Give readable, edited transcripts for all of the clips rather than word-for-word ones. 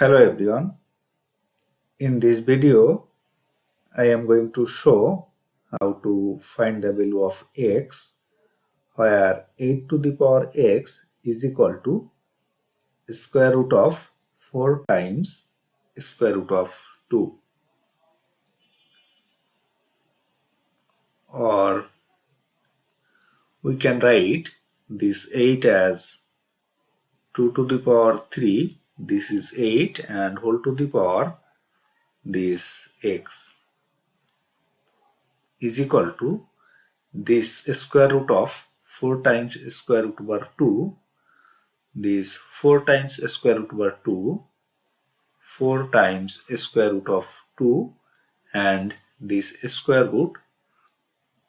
Hello everyone. In this video, I am going to show how to find the value of x where 8 to the power x is equal to square root of 4 times square root of 2, or we can write this 8 as 2 to the power 3. This is 8 and whole to the power this x is equal to this square root of 4 times square root over 2, this 4 times square root over 2, 4 times square root of 2, and this square root,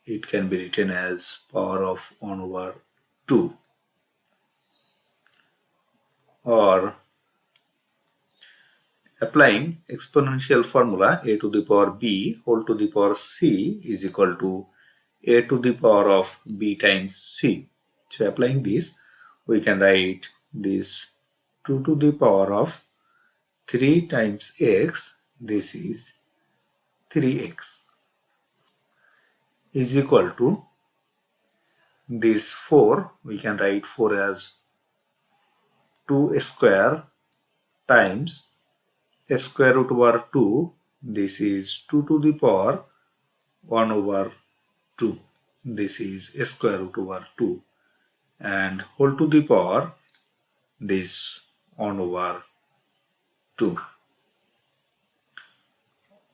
it can be written as power of 1 over 2. Or applying exponential formula a to the power b whole to the power c is equal to a to the power of b times c. So applying this, we can write this 2 to the power of 3 times x, this is 3x, is equal to this 4, we can write 4 as 2 square times square root over 2, this is 2 to the power 1 over 2, this is square root over 2, and whole to the power this 1 over 2.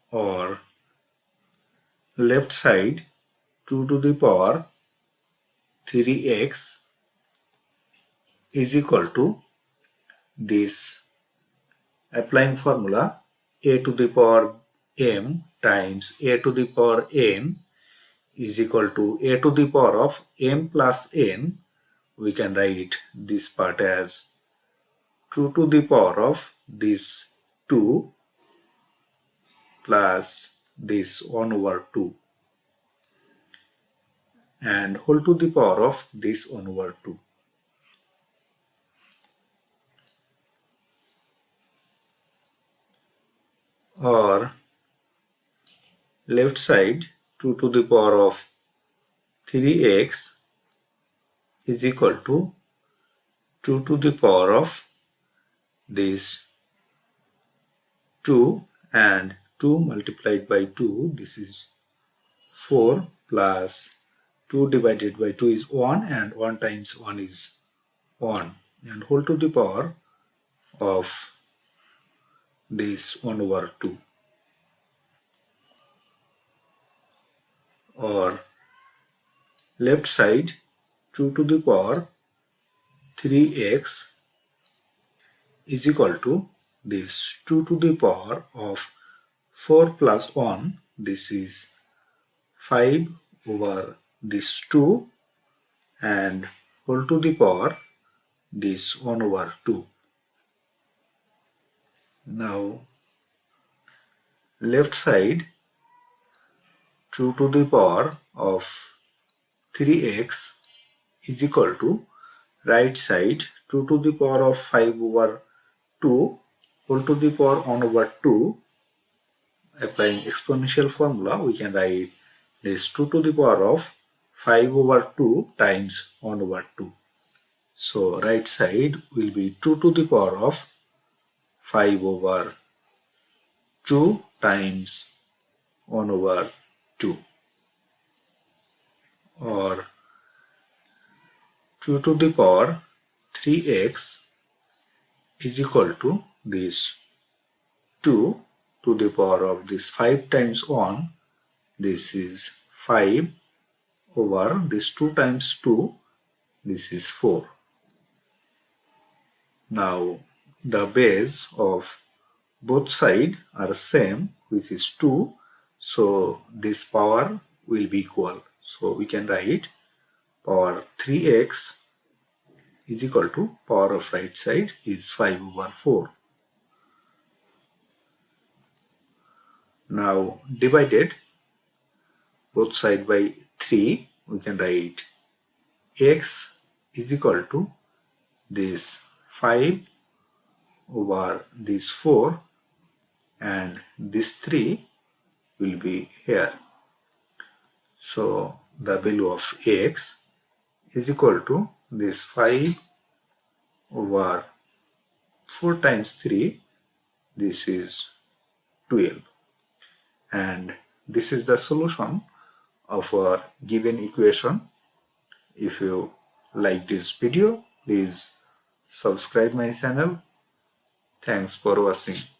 Or left side 2 to the power 3x is equal to this, applying formula a to the power m times a to the power n is equal to a to the power of m plus n. We can write this part as 2 to the power of this 2 plus this 1 over 2 and whole to the power of this 1 over 2. Or left side 2 to the power of 3x is equal to 2 to the power of this 2 and 2 multiplied by 2, this is 4, plus 2 divided by 2 is 1 and 1 times 1 is 1, and whole to the power of this 1 over 2. Or left side 2 to the power 3x is equal to this 2 to the power of 4 plus 1, this is 5 over this 2 and whole to the power this 1 over 2. Now left side 2 to the power of 3x is equal to right side 2 to the power of 5 over 2 whole to the power 1 over 2. Applying exponential formula, we can write this 2 to the power of 5 over 2 times 1 over 2. So right side will be 2 to the power of 5 over 2 times 1 over 2. Or 2 to the power 3x is equal to this 2 to the power of this 5 times 1, this is 5 over this 2 times 2, this is 4. Now the base of both sides are same, which is 2, so this power will be equal. So we can write power 3x is equal to power of right side is 5 over 4. Now divided both sides by 3, we can write x is equal to this 5 over this 4 and this 3 will be here. So the value of x is equal to this 5 over 4 times 3, this is 12, and this is the solution of our given equation. If you like this video, please subscribe my channel. Thanks for watching.